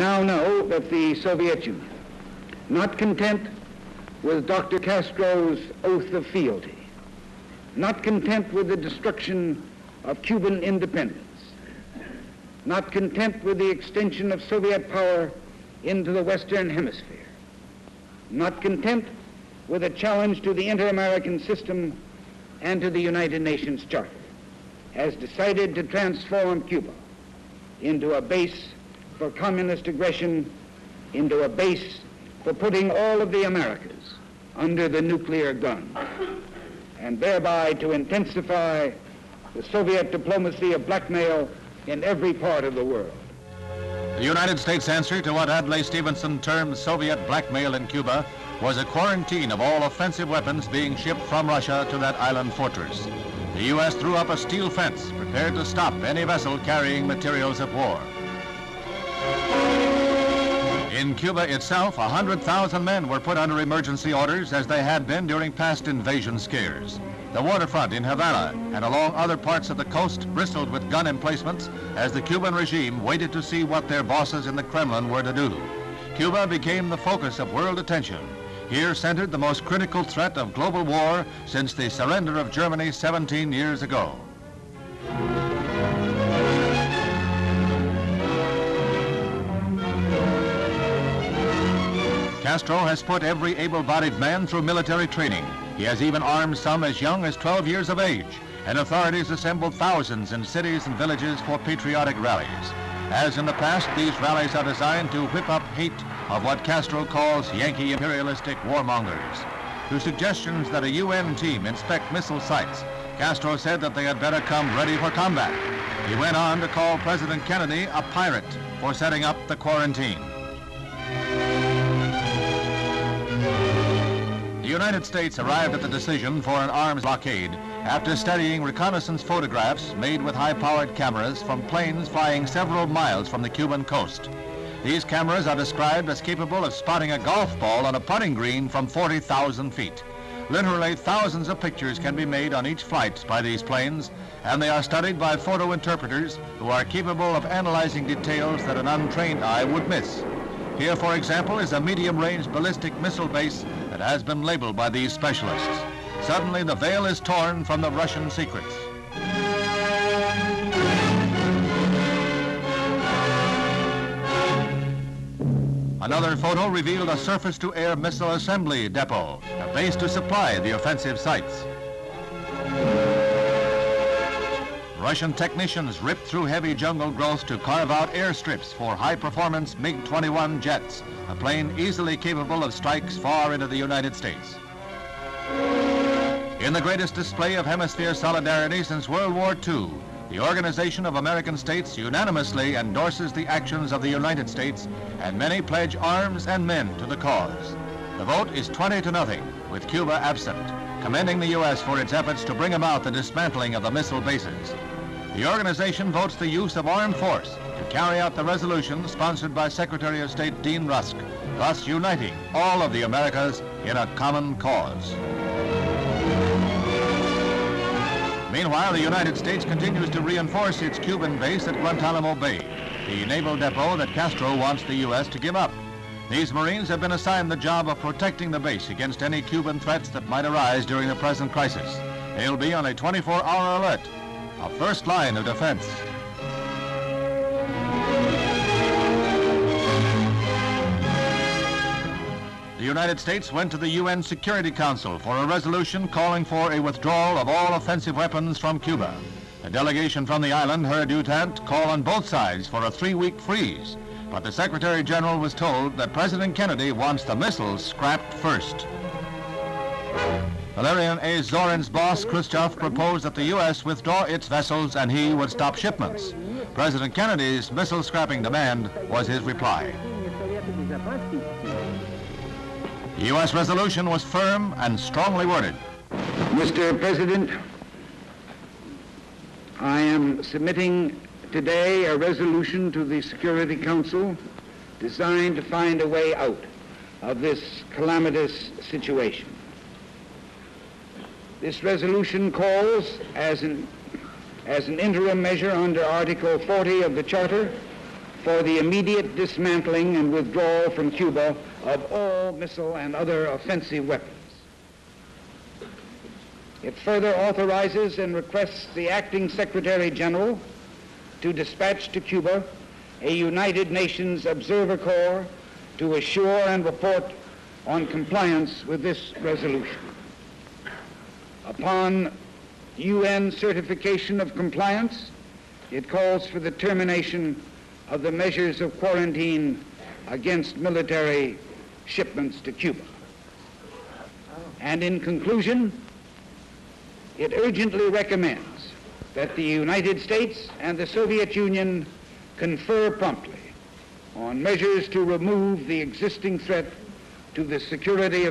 now know that the Soviet Union, not content with Dr. Castro's oath of fealty, not content with the destruction of Cuban independence, not content with the extension of Soviet power into the Western Hemisphere, not content with a challenge to the inter-American system and to the United Nations Charter, has decided to transform Cuba into a base for communist aggression, into a base for putting all of the Americas under the nuclear gun, and thereby to intensify the Soviet diplomacy of blackmail in every part of the world. The United States answer to what Adlai Stevenson termed Soviet blackmail in Cuba was a quarantine of all offensive weapons being shipped from Russia to that island fortress. The U.S. threw up a steel fence prepared to stop any vessel carrying materials of war. In Cuba itself, 100,000 men were put under emergency orders as they had been during past invasion scares. The waterfront in Havana and along other parts of the coast bristled with gun emplacements as the Cuban regime waited to see what their bosses in the Kremlin were to do. Cuba became the focus of world attention. Here centered the most critical threat of global war since the surrender of Germany 17 years ago. Castro has put every able-bodied man through military training. He has even armed some as young as 12 years of age, and authorities assembled thousands in cities and villages for patriotic rallies. As in the past, these rallies are designed to whip up hate of what Castro calls Yankee imperialistic warmongers. To suggestions that a UN team inspect missile sites, Castro said that they had better come ready for combat. He went on to call President Kennedy a pirate for setting up the quarantine. The United States arrived at the decision for an arms blockade after studying reconnaissance photographs made with high-powered cameras from planes flying several miles from the Cuban coast. These cameras are described as capable of spotting a golf ball on a putting green from 40,000 feet. Literally thousands of pictures can be made on each flight by these planes, and they are studied by photo interpreters who are capable of analyzing details that an untrained eye would miss. Here, for example, is a medium-range ballistic missile base that has been labeled by these specialists. Suddenly, the veil is torn from the Russian secrets. Another photo revealed a surface-to-air missile assembly depot, a base to supply the offensive sites. Russian technicians ripped through heavy jungle growth to carve out airstrips for high-performance MiG-21 jets, a plane easily capable of strikes far into the United States. In the greatest display of hemisphere solidarity since World War II, the Organization of American States unanimously endorses the actions of the United States, and many pledge arms and men to the cause. The vote is 20-0, with Cuba absent, commending the U.S. for its efforts to bring about the dismantling of the missile bases. The organization votes the use of armed force to carry out the resolution sponsored by Secretary of State Dean Rusk, thus uniting all of the Americas in a common cause. Meanwhile, the United States continues to reinforce its Cuban base at Guantanamo Bay, the naval depot that Castro wants the U.S. to give up. These Marines have been assigned the job of protecting the base against any Cuban threats that might arise during the present crisis. They'll be on a 24-hour alert, a first line of defense. The United States went to the UN Security Council for a resolution calling for a withdrawal of all offensive weapons from Cuba. A delegation from the island heard UTANT call on both sides for a 3-week freeze, but the Secretary General was told that President Kennedy wants the missiles scrapped first. Valerian A. Zorin's boss, Khrushchev, proposed that the U.S. withdraw its vessels and he would stop shipments. President Kennedy's missile scrapping demand was his reply. The U.S. resolution was firm and strongly worded. Mr. President, I am submitting today a resolution to the Security Council designed to find a way out of this calamitous situation. This resolution calls, as an interim measure under Article 40 of the Charter, for the immediate dismantling and withdrawal from Cuba of all missile and other offensive weapons. It further authorizes and requests the Acting Secretary General to dispatch to Cuba a United Nations Observer Corps to assure and report on compliance with this resolution. Upon UN certification of compliance, it calls for the termination of the measures of quarantine against military shipments to Cuba. And in conclusion, it urgently recommends that the United States and the Soviet Union confer promptly on measures to remove the existing threat to the security of